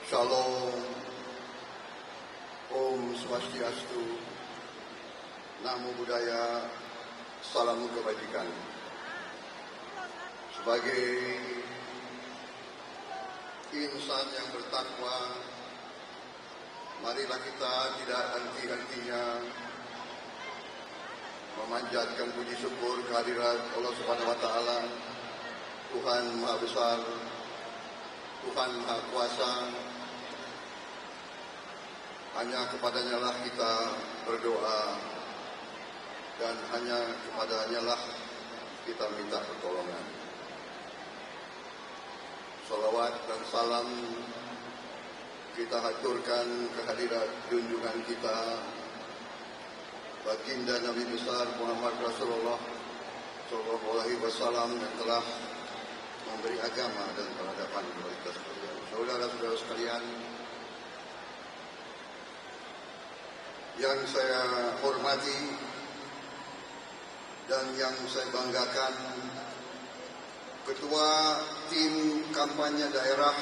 Shalom, Om Swastiastu, Namo Buddhaya, Salam Kebajikan. Sebagai insan yang bertakwa, marilah kita tidak henti-hentinya memanjatkan puji syukur kehadirat Allah Subhanahu wa Ta'ala, Tuhan Maha Besar, Tuhan Maha Kuasa. Hanya kepadanya lah kita berdoa dan hanya kepadanya lah kita minta pertolongan. Salawat dan salam kita haturkan kehadirat junjungan kita, baginda Nabi besar Muhammad Rasulullah Sallallahu Alaihi Wasallam yang telah memberi agama dan peradaban kepada kita sekalian. Saudara-saudara sekalian, yang saya hormati dan yang saya banggakan, Ketua Tim Kampanye Daerah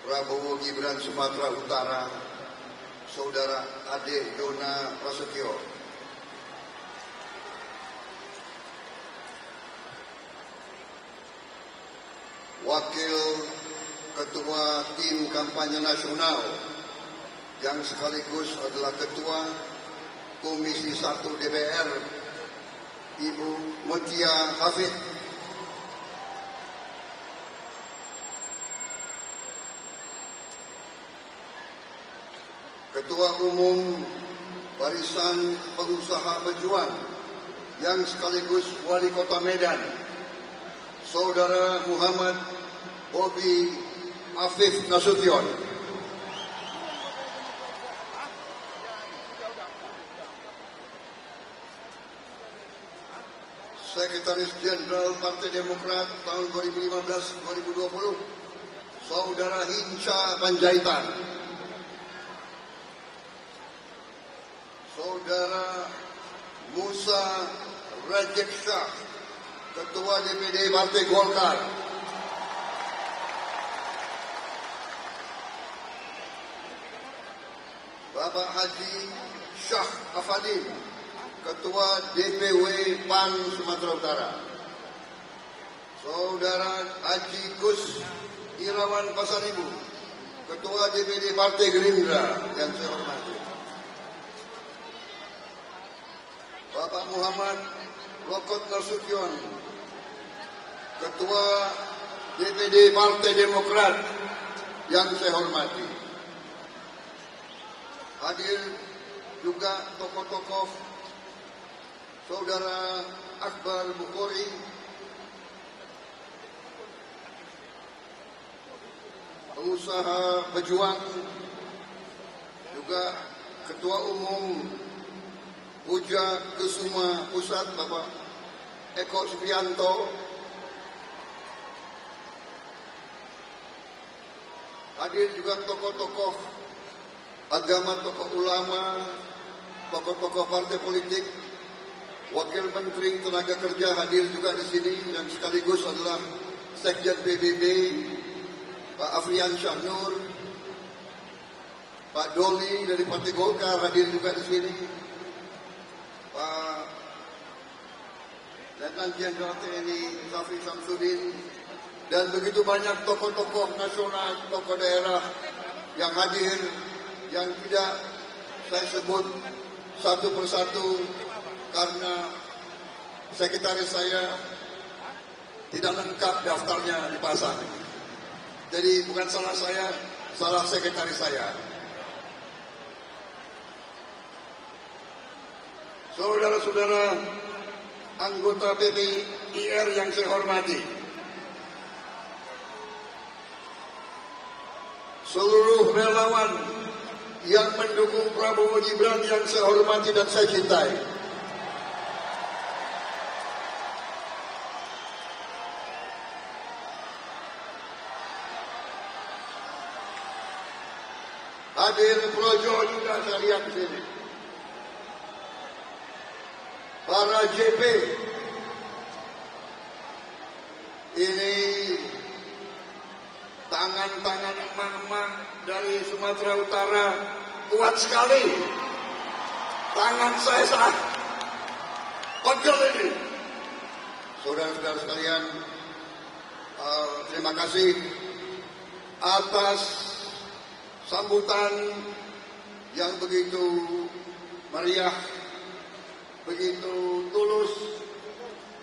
Prabowo Gibran Sumatera Utara, Saudara Ade Dona Prasetyo. Wakil Ketua Tim Kampanye Nasional yang sekaligus adalah Ketua Komisi 1 DPR, Ibu Mutia Hafid. Ketua Umum Barisan Pengusaha Pejuang yang sekaligus Wali Kota Medan, Saudara Muhammad Bobi Afif Nasution. Sekretaris Jenderal Partai Demokrat tahun 2015-2020, Saudara Hinca Panjaitan. Saudara Musa Rajek Shah, Ketua DPD Partai Golkar. Bapak Haji Syah Afadin, Ketua DPW PAN Sumatera Utara. Saudara Haji Gus Irawan Pasaribu, Ketua DPD Partai Gerindra yang saya hormati. Bapak Muhammad Lokot Nasution, Ketua DPD Partai Demokrat yang saya hormati. Hadir juga tokoh-tokoh Saudara Akbar Bukhori, pengusaha pejuang, juga Ketua Umum Puja Kusuma Pusat Bapak Eko Supriyanto. Hadir juga tokoh-tokoh agama, tokoh ulama, tokoh-tokoh partai politik, Wakil Menteri Tenaga Kerja hadir juga di sini dan sekaligus adalah Sekjen PBB Pak Afrian Syahnur, Pak Doli dari Partai Golkar hadir juga di sini, Pak Letnan Jenderal TNI Zafri Samsudin, dan begitu banyak tokoh-tokoh nasional, tokoh daerah yang hadir, yang tidak saya sebut satu persatu karena sekretaris saya tidak lengkap daftarnya dipasang. Jadi bukan salah saya, salah sekretaris saya. Saudara-saudara anggota PPIR yang saya hormati, seluruh relawan yang mendukung Prabowo Gibran yang saya hormati dan saya cintai, hadir Projo juga saya lihat di sini, para JP, ini tangan-tangan emak-emak dari Sumatera Utara kuat sekali. Tangan saya sangat pegel ini. Saudara-saudara sekalian, terima kasih atas sambutan yang begitu meriah, begitu tulus,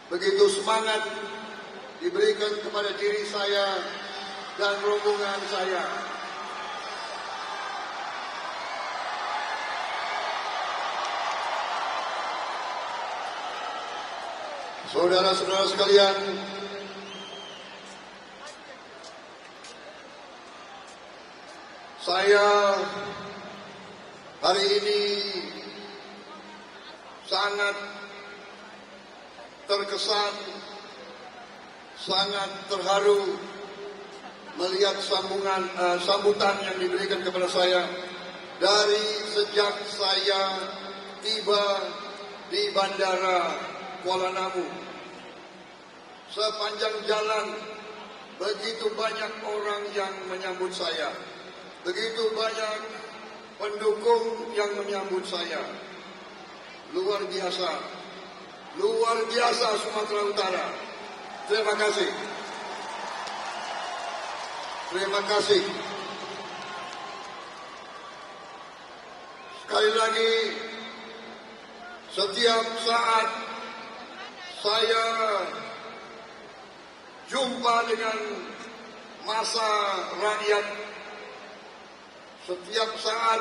begitu semangat diberikan kepada diri saya dan rombongan saya. Saudara-saudara sekalian, saya hari ini sangat terkesan, sangat terharu melihat sambutan yang diberikan kepada saya dari sejak saya tiba di Bandara Kuala Namu. Sepanjang jalan begitu banyak orang yang menyambut saya, begitu banyak pendukung yang menyambut saya. Luar biasa Sumatera Utara. Terima kasih. Terima kasih. Sekali lagi, setiap saat saya jumpa dengan masa rakyat, setiap saat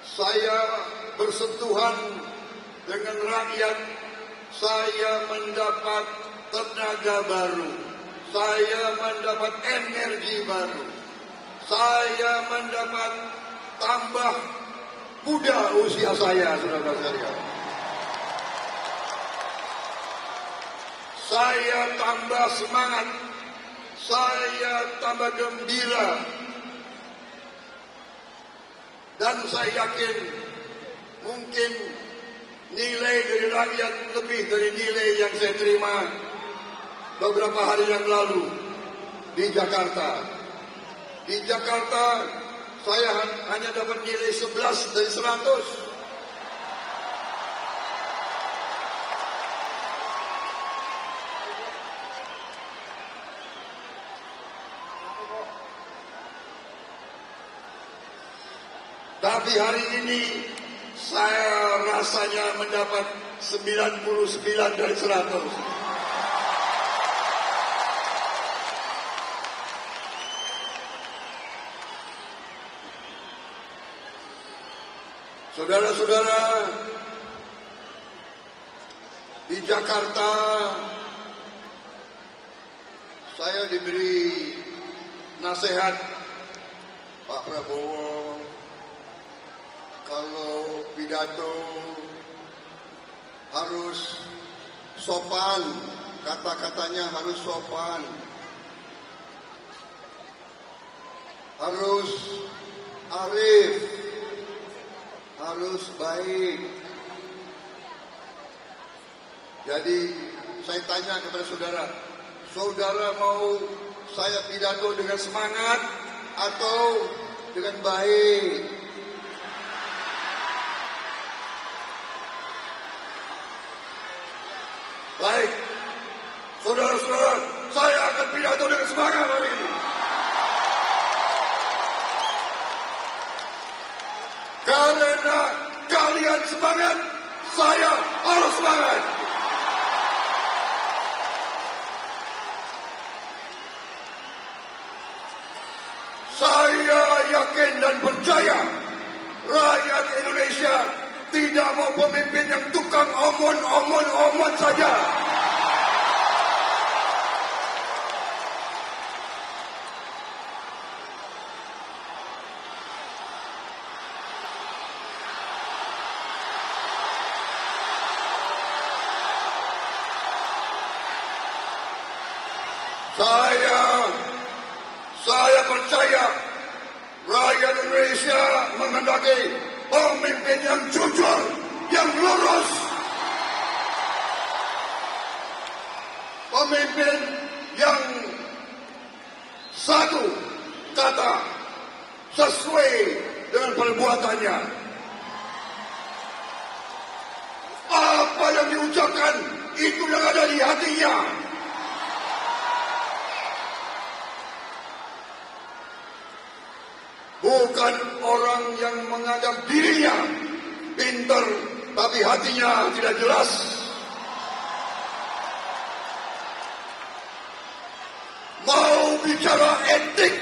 saya bersentuhan dengan rakyat, saya mendapat tenaga baru, saya mendapat energi baru, saya mendapat tambah muda usia saya, saudara-saudara. Saya tambah semangat, saya tambah gembira, dan saya yakin mungkin nilai dari rakyat lebih dari nilai yang saya terima beberapa hari yang lalu di Jakarta. Di Jakarta saya hanya dapat nilai 11 dari 100. Tapi hari ini saya rasanya mendapat 99 dari 100. Saudara-saudara, di Jakarta saya diberi nasihat Pak Prabowo, kalau pidato harus sopan, kata-katanya harus sopan, harus arif, harus baik. Jadi saya tanya kepada saudara, saudara mau saya pidato dengan semangat atau dengan baik? Baik, saudara-saudara, saya akan pidato dengan semangat hari ini. Karena kalian semangat, saya harus semangat. Saya yakin dan percaya rakyat Indonesia tidak mau pemimpin yang tukang omon saja. Saya percaya rakyat Indonesia menghendaki pemimpin yang jujur, yang lurus, pemimpin yang satu kata sesuai dengan perbuatannya. Apa yang diucapkan itu yang ada di hatinya. Bukan orang yang menganggap dirinya pintar tapi hatinya tidak jelas. Mau bicara etik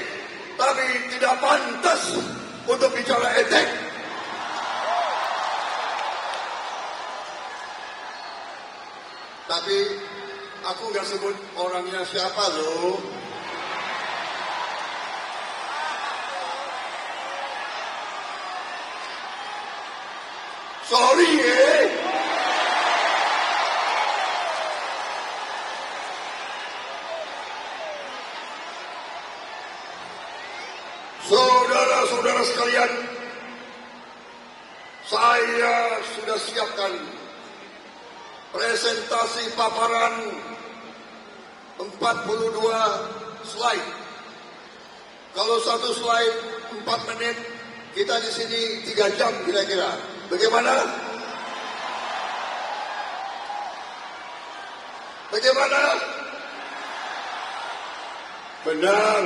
tapi tidak pantas untuk bicara etik. Tapi aku nggak sebut orangnya siapa loh. Sorry Saudara-saudara sekalian, saya sudah siapkan presentasi paparan 42 slide. Kalau satu slide 4 menit, kita di sini 3 jam kira-kira. Bagaimana? Bagaimana? Benar.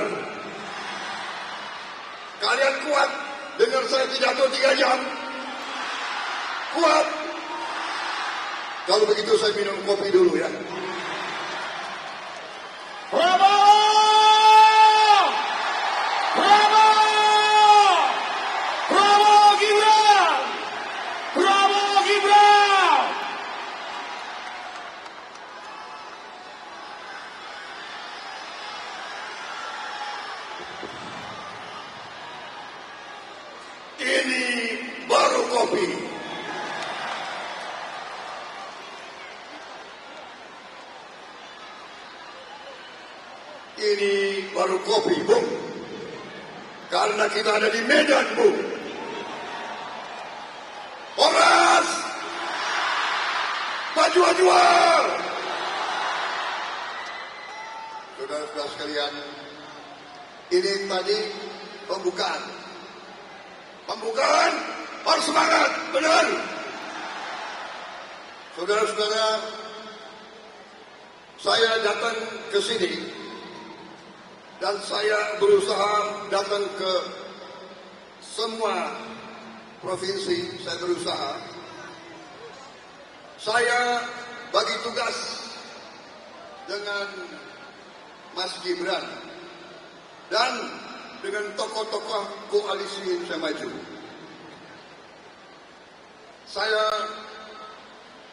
Kalian kuat dengar saya pidato 3 jam? Kuat? Kalau begitu saya minum kopi dulu ya. Bravo! Bravo! Bravo Gibran! Bravo Gibran! Ini baru kopi. Ini baru kopi, Bung. Karena kita ada di Medan, Bung. Horas! Maju-maju! Saudara-saudara sekalian, ini tadi pembukaan. Pembukaan harus semangat, benar. Saudara-saudara, saya datang ke sini dan saya berusaha datang ke semua provinsi. Saya berusaha. Saya bagi tugas dengan Mas Gibran dan dengan tokoh-tokoh koalisi Indonesia Maju. Saya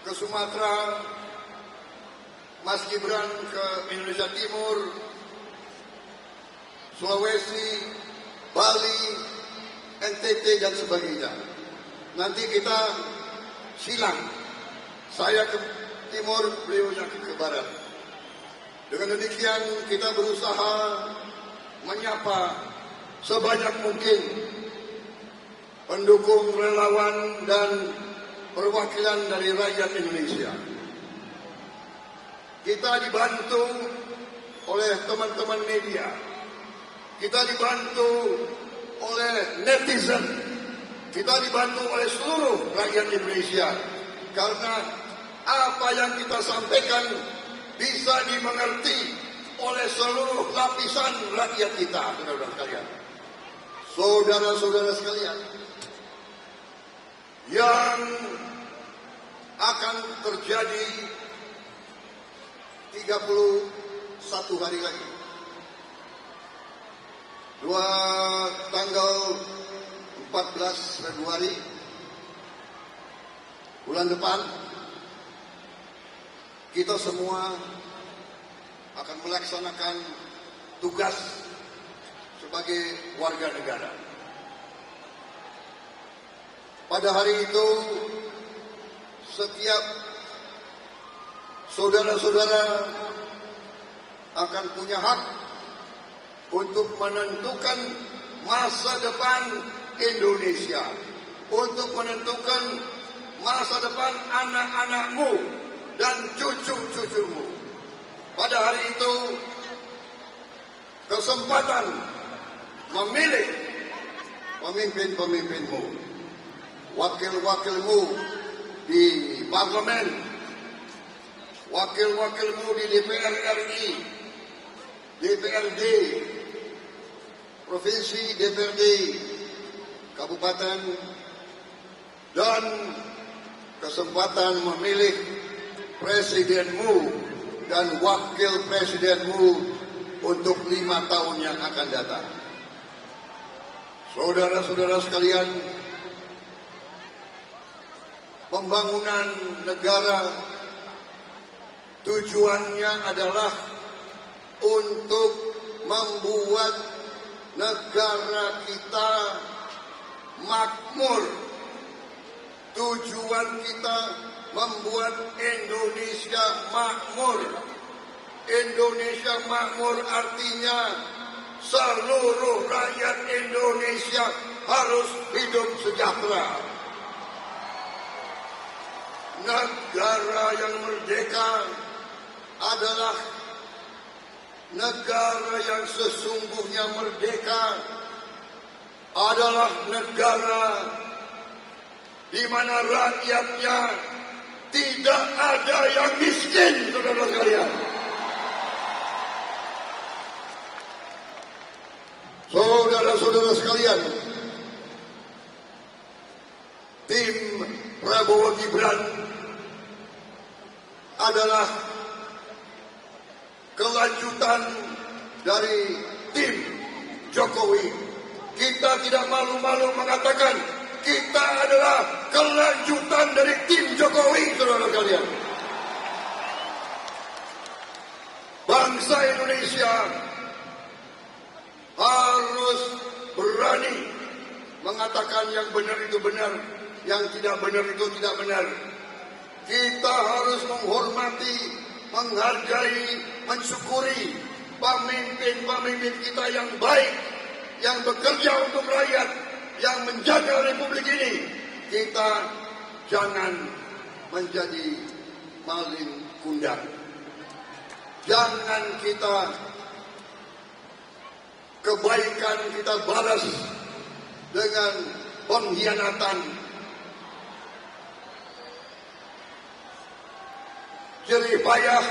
ke Sumatera, Mas Gibran ke Indonesia Timur, Sulawesi, Bali, NTT dan sebagainya. Nanti kita silang. Saya ke timur, beliau ke barat. Dengan demikian kita berusaha menyapa sebanyak mungkin pendukung, relawan dan perwakilan dari rakyat Indonesia. Kita dibantu oleh teman-teman media. Kita dibantu oleh netizen. Kita dibantu oleh seluruh rakyat Indonesia. Karena apa yang kita sampaikan bisa dimengerti oleh seluruh lapisan rakyat kita, saudara-saudara sekalian. Saudara-saudara sekalian, yang akan terjadi 31 hari lagi. Tanggal 14 Februari bulan depan, kita semua akan melaksanakan tugas sebagai warga negara. Pada hari itu, setiap saudara-saudara akan punya hak untuk menentukan masa depan Indonesia, untuk menentukan masa depan anak-anakmu dan cucu-cucumu. Pada hari itu, kesempatan memilih pemimpin-pemimpinmu, wakil-wakilmu di parlemen, wakil-wakilmu di DPR RI, DPRD, provinsi, DPRD, kabupaten, dan kesempatan memilih presidenmu dan wakil presidenmu untuk 5 tahun yang akan datang. Saudara-saudara sekalian, pembangunan negara tujuannya adalah untuk membuat negara kita makmur. Tujuan kita membuat Indonesia makmur. Indonesia makmur artinya seluruh rakyat Indonesia harus hidup sejahtera. Negara yang merdeka adalah negara yang sesungguhnya merdeka, adalah negara di mana rakyatnya tidak ada yang miskin, saudara sekalian. Saudara-saudara sekalian, tim Prabowo Gibran adalah kelanjutan dari tim Jokowi. Kita tidak malu-malu mengatakan kita adalah kelanjutan dari tim Jokowi, saudara sekalian. Bangsa Indonesia harus berani mengatakan yang benar itu benar, yang tidak benar itu tidak benar. Kita harus menghormati, menghargai, mensyukuri pemimpin-pemimpin kita yang baik, yang bekerja untuk rakyat, yang menjaga republik ini. Kita jangan menjadi maling kundang. Jangan kita kebaikan kita balas dengan pengkhianatan. Jerih payah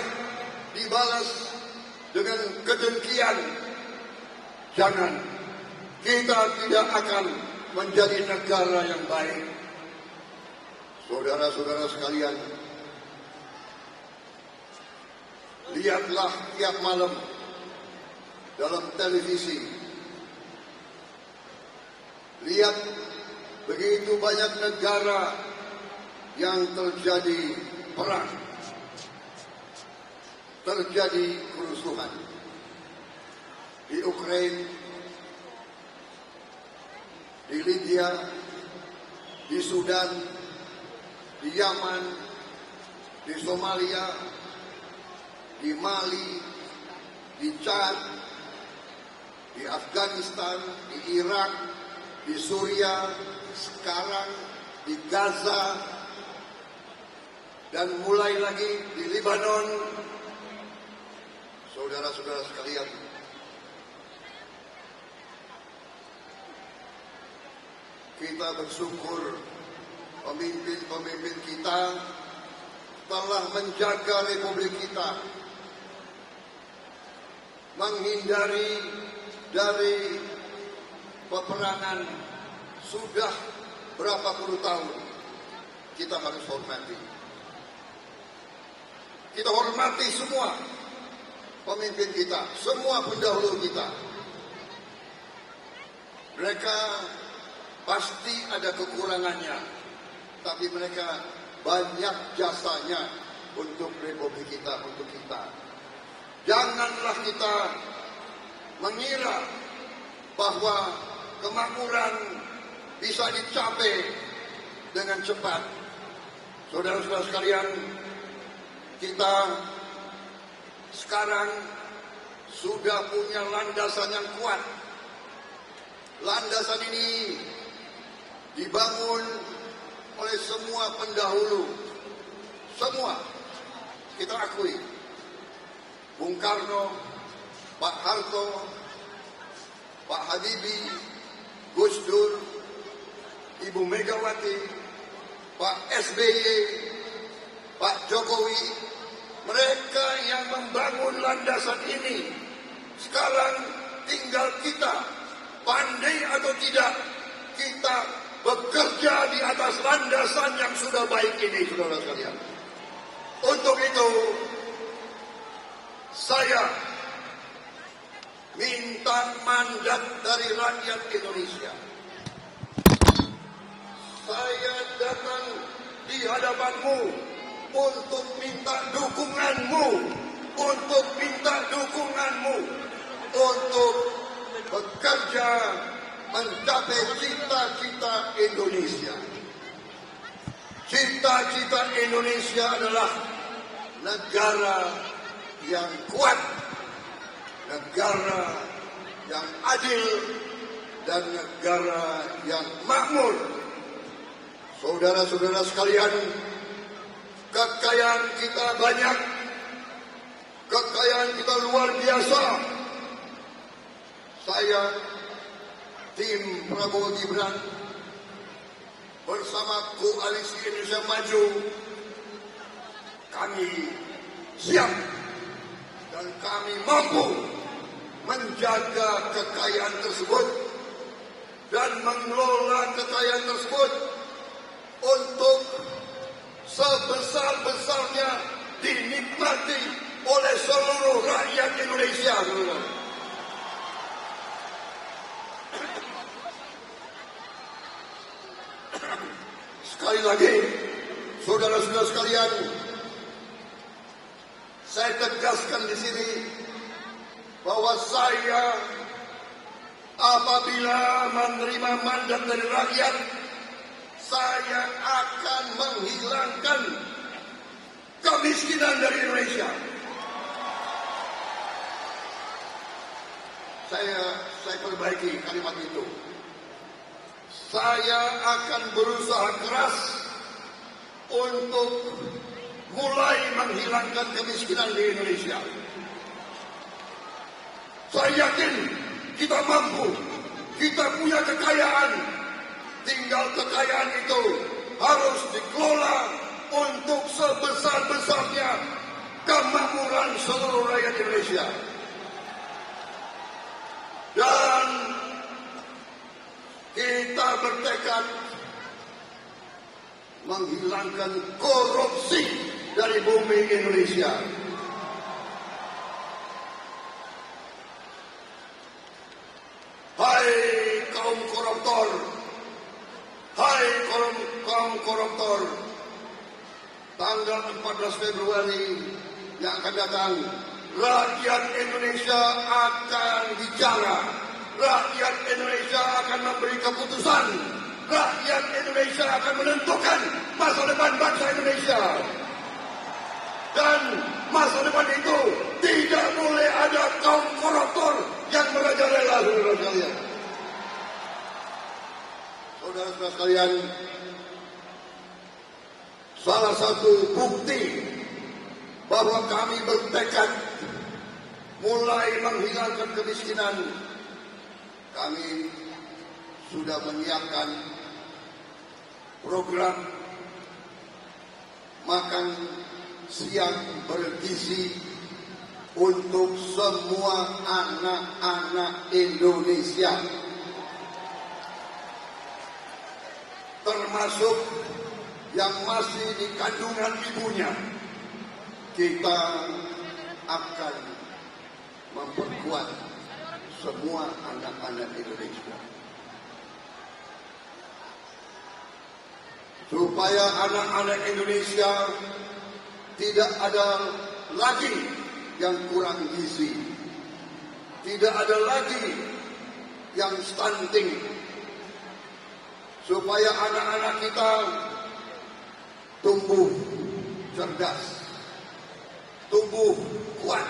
dibalas dengan kedengkian. Jangan. Kita tidak akan menjadi negara yang baik. Saudara-saudara sekalian, lihatlah tiap malam dalam televisi. Lihat begitu banyak negara yang terjadi perang, terjadi kerusuhan. Di Ukraina, di Libya, di Sudan, di Yaman, di Somalia, di Mali, di Chad, di Afghanistan, di Irak, di Suriah, sekarang di Gaza, dan mulai lagi di Lebanon. Saudara-saudara sekalian, kita bersyukur pemimpin-pemimpin kita telah menjaga republik kita, menghindari dari peperangan sudah berapa puluh tahun. Kita harus hormati. Kita hormati semua pemimpin kita, semua pendahulu kita. Mereka pasti ada kekurangannya, tapi mereka banyak jasanya untuk republik kita, untuk kita. Janganlah kita mengira bahwa kemakmuran bisa dicapai dengan cepat. Saudara-saudara sekalian, kita sekarang sudah punya landasan yang kuat. Landasan ini dibangun oleh semua pendahulu. Semua kita akui. Bung Karno, Pak Harto, Pak Habibie, Gus Dur, Ibu Megawati, Pak SBY, Pak Jokowi, mereka yang membangun landasan ini. Sekarang tinggal kita, pandai atau tidak, kita bekerja di atas landasan yang sudah baik ini, saudara sekalian. Untuk itu, saya minta mandat dari rakyat Indonesia. Saya datang di hadapanmu untuk minta dukunganmu, untuk bekerja mencapai cita-cita Indonesia. Cita-cita Indonesia adalah negara yang kuat, negara yang adil, dan negara yang makmur. Saudara-saudara sekalian, kekayaan kita banyak, kekayaan kita luar biasa. Saya, tim Prabowo Gibran, bersama Koalisi Indonesia Maju, kami siap dan kami mampu menjaga kekayaan tersebut dan mengelola kekayaan tersebut untuk sebesar-besarnya dinikmati oleh seluruh rakyat Indonesia. Sekali lagi, saudara-saudara sekalian, saya tegaskan di sini bahwa saya apabila menerima mandat dari rakyat, saya akan menghilangkan kemiskinan dari Indonesia. Saya perbaiki kalimat itu. Saya akan berusaha keras untuk mulai menghilangkan kemiskinan di Indonesia. Saya yakin kita mampu, kita punya kekayaan. Tinggal kekayaan itu harus dikelola untuk sebesar-besarnya kemakmuran seluruh rakyat Indonesia. Dan kita bertekad menghilangkan korupsi dari bumi Indonesia. Hai kaum koruptor, hai kaum koruptor, tanggal 14 Februari yang akan datang, rakyat Indonesia akan bicara. Rakyat Indonesia akan memberi keputusan. Rakyat Indonesia akan menentukan masa depan bangsa Indonesia. Dan masa depan itu tidak boleh ada kaum koruptor yang merajalela, saudara sekalian. Saudara-saudara sekalian, salah satu bukti bahwa kami bertekad mulai menghilangkan kemiskinan, kami sudah menyiapkan program makan siang bergizi untuk semua anak-anak Indonesia, termasuk yang masih di kandungan ibunya. Kita akan memperkuat semua anak-anak Indonesia supaya anak-anak Indonesia tidak ada lagi yang kurang gizi, tidak ada lagi yang stunting, supaya anak-anak kita tumbuh cerdas, tumbuh kuat,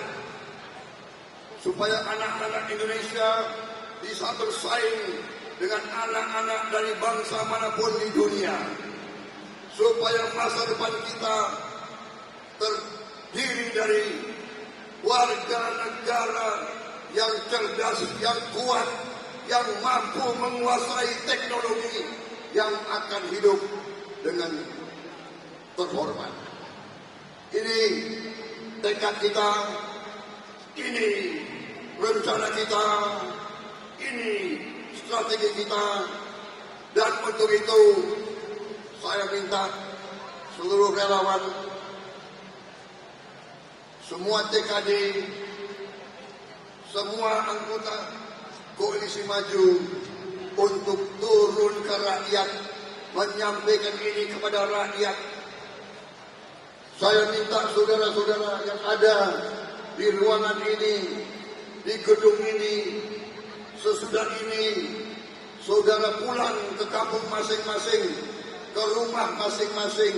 supaya anak-anak Indonesia bisa bersaing dengan anak-anak dari bangsa manapun di dunia, supaya masa depan kita terdiri dari warga negara yang cerdas, yang kuat, yang mampu menguasai teknologi, yang akan hidup dengan terhormat. Ini tekad kita, ini rencana kita, ini strategi kita, dan untuk itu saya minta seluruh relawan, semua TKD, semua anggota Koalisi Maju untuk turun ke rakyat, menyampaikan ini kepada rakyat. Saya minta saudara-saudara yang ada di ruangan ini, di gedung ini, sesudah ini, saudara pulang ke kampung masing-masing, ke rumah masing-masing,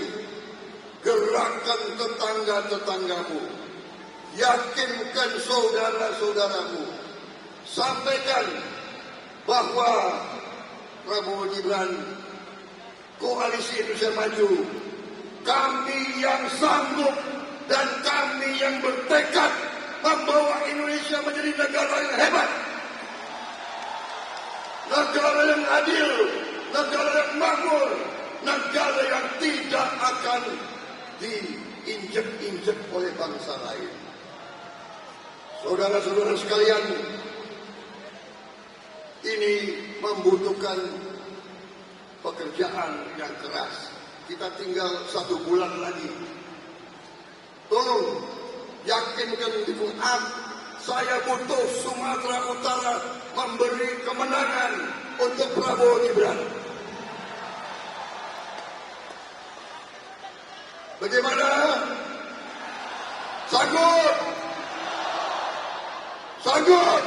gerakkan tetangga-tetanggamu, yakinkan saudara-saudaramu, sampaikan bahwa Prabowo Gibran, Koalisi Indonesia Maju, kami yang sanggup dan kami yang bertekad membawa Indonesia menjadi negara yang hebat, negara yang adil, negara yang makmur, negara yang tidak akan diinjek-injek oleh bangsa lain. Saudara-saudara sekalian, ini membutuhkan pekerjaan yang keras. Kita tinggal 1 bulan lagi. Tolong yakinkan dukung saya butuh Sumatera Utara memberi kemenangan untuk Prabowo Gibran. Bagaimana? Sanggup? Sanggup?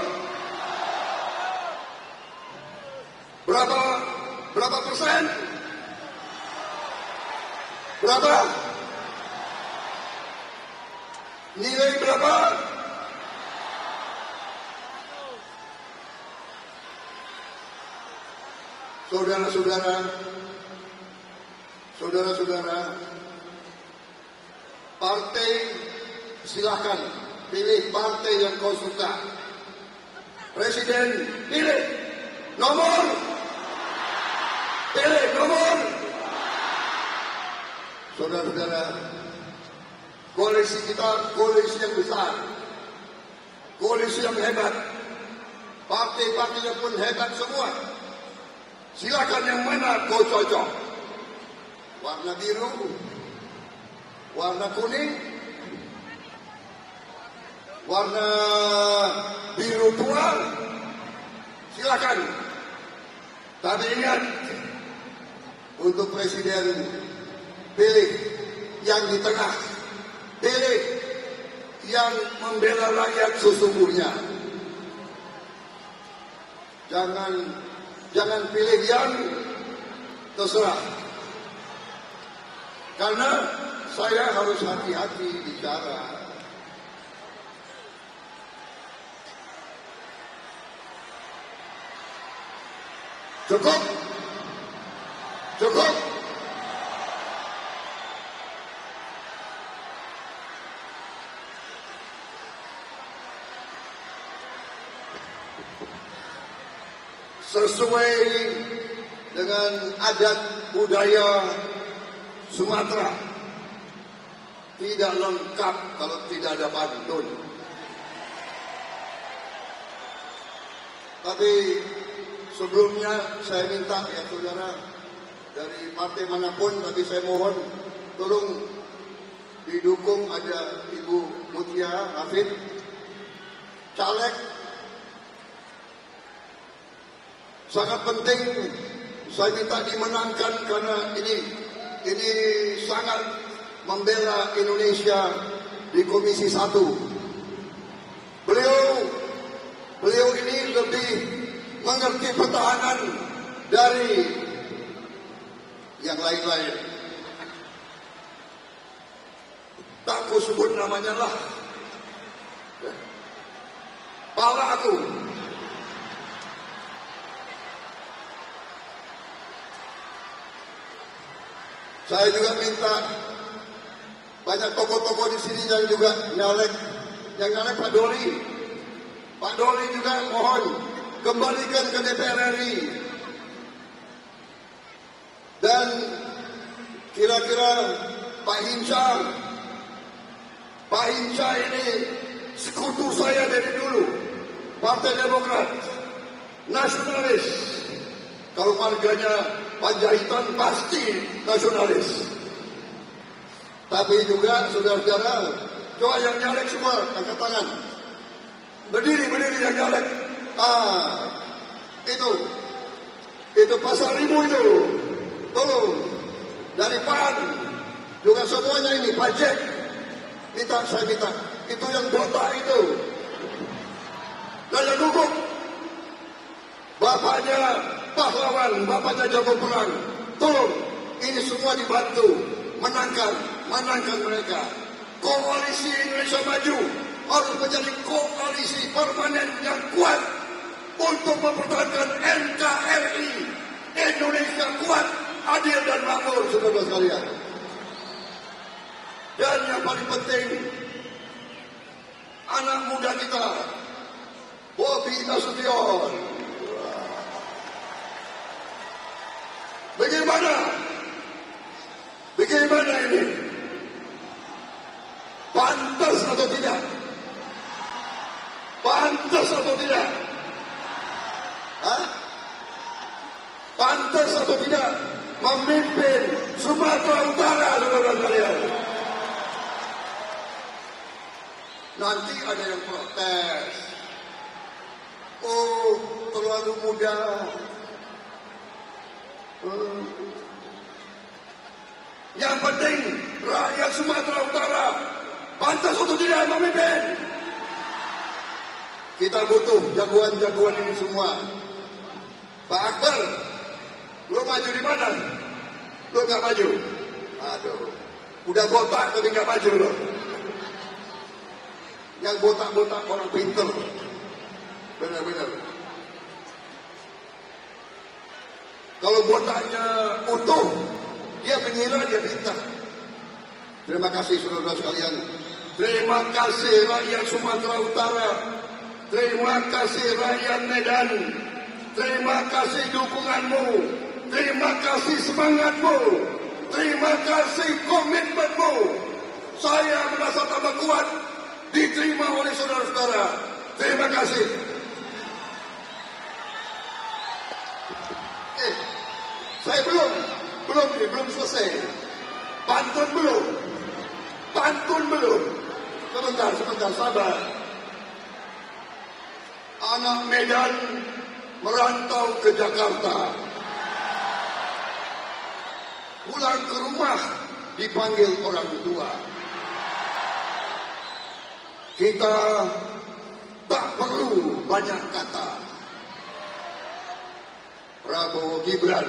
Berapa persen? Berapa? Nilai berapa? Saudara-saudara, partai silakan pilih partai yang kau suka. Presiden pilih nomor. Pilih nomor. Saudara-saudara, koalisi kita koalisi yang besar, koalisi yang hebat, partai-partainya pun hebat semua. Silakan yang mana kau cocok. Warna biru, warna kuning, warna biru tua, silakan. Tapi ingat, untuk presiden pilih yang di tengah, pilih yang membela rakyat sesungguhnya. Jangan pilih yang terserah. Karena saya harus hati-hati bicara. Cukup? Cukup? Sesuai dengan adat budaya Sumatera, tidak lengkap kalau tidak ada pantun. Tapi sebelumnya saya minta ya saudara, dari partai manapun, tapi saya mohon tolong didukung, ada Ibu Mutia Hafid, caleg. Sangat penting saya minta dimenangkan karena ini sangat membela Indonesia di Komisi 1. Beliau ini lebih mengerti pertahanan dari yang lain-lain. Tak ku sebut namanya lah. Pala aku. Saya juga minta banyak tokoh-tokoh di sini yang juga nyalek Pak Doli. Pak Doli juga mohon kembalikan ke DPR RI. Kira-kira Pak Hinca ini sekutu saya dari dulu. Partai Demokrat, nasionalis. Kalau marganya Panjaitan pasti nasionalis. Tapi juga saudara-saudara, coba yang nyalek semua angkat tangan. Berdiri yang nyalek. Itu Pasar Ibu itu. Tolong. Dari PAN juga semuanya ini, Pak Jack. Saya minta. Itu yang botak itu. Dan yang dukung. Bapaknya pahlawan, bapaknya jago perang. Tolong. Ini semua dibantu. Menangkan mereka. Koalisi Indonesia Maju harus menjadi koalisi permanen yang kuat untuk mempertahankan NKRI. Indonesia kuat, adil dan makmur, saudara sekalian. Dan yang paling penting, anak muda kita, Bobi Nasution. Bagaimana ini? Pantas atau tidak? Pantas atau tidak? Pantas atau tidak memimpin Sumatera Utara, saudara sekalian? Nanti ada yang protes. Oh, terlalu muda. Yang penting rakyat Sumatera Utara pantas atau tidak memimpin. Kita butuh jagoan-jagoan ini semua. Pak Akbar, lo maju di mana? Lo nggak maju. Aduh, udah botak tapi nggak maju lo. Yang botak-botak orang pinter. Benar-benar. Kalau botaknya utuh, dia mengira dia pintar. Terima kasih saudara sekalian. Terima kasih rakyat Sumatera Utara. Terima kasih rakyat Medan. Terima kasih dukunganmu. Terima kasih semangatmu. Terima kasih komitmenmu. Saya merasa tambah kuat diterima oleh saudara-saudara. Terima kasih. Saya belum selesai. Pantun belum. Sebentar, sabar. Anak Medan merantau ke Jakarta. Pulang ke rumah dipanggil orang tua. Kita tak perlu banyak kata. Prabowo Gibran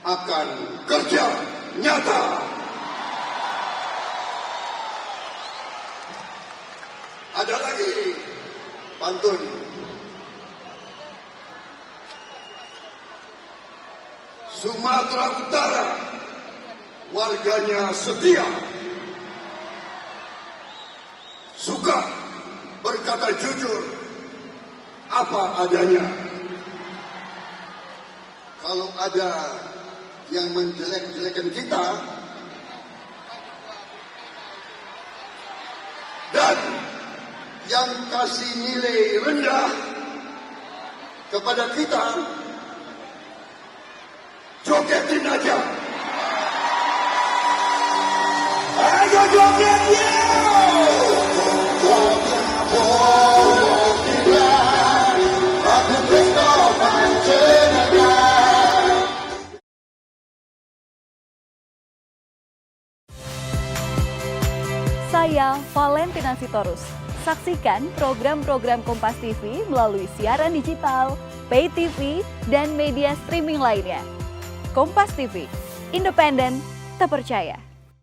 akan kerja nyata. Ada lagi pantun. Sumatera Utara warganya setia, suka berkata jujur apa adanya. Kalau ada yang menjelek-jelekan kita dan yang kasih nilai rendah kepada kita, jogetin aja. Ayo joget ya. Saya Valentina Sitorus. Saksikan program-program Kompas TV melalui siaran digital, pay TV, dan media streaming lainnya. Kompas TV, independen, terpercaya.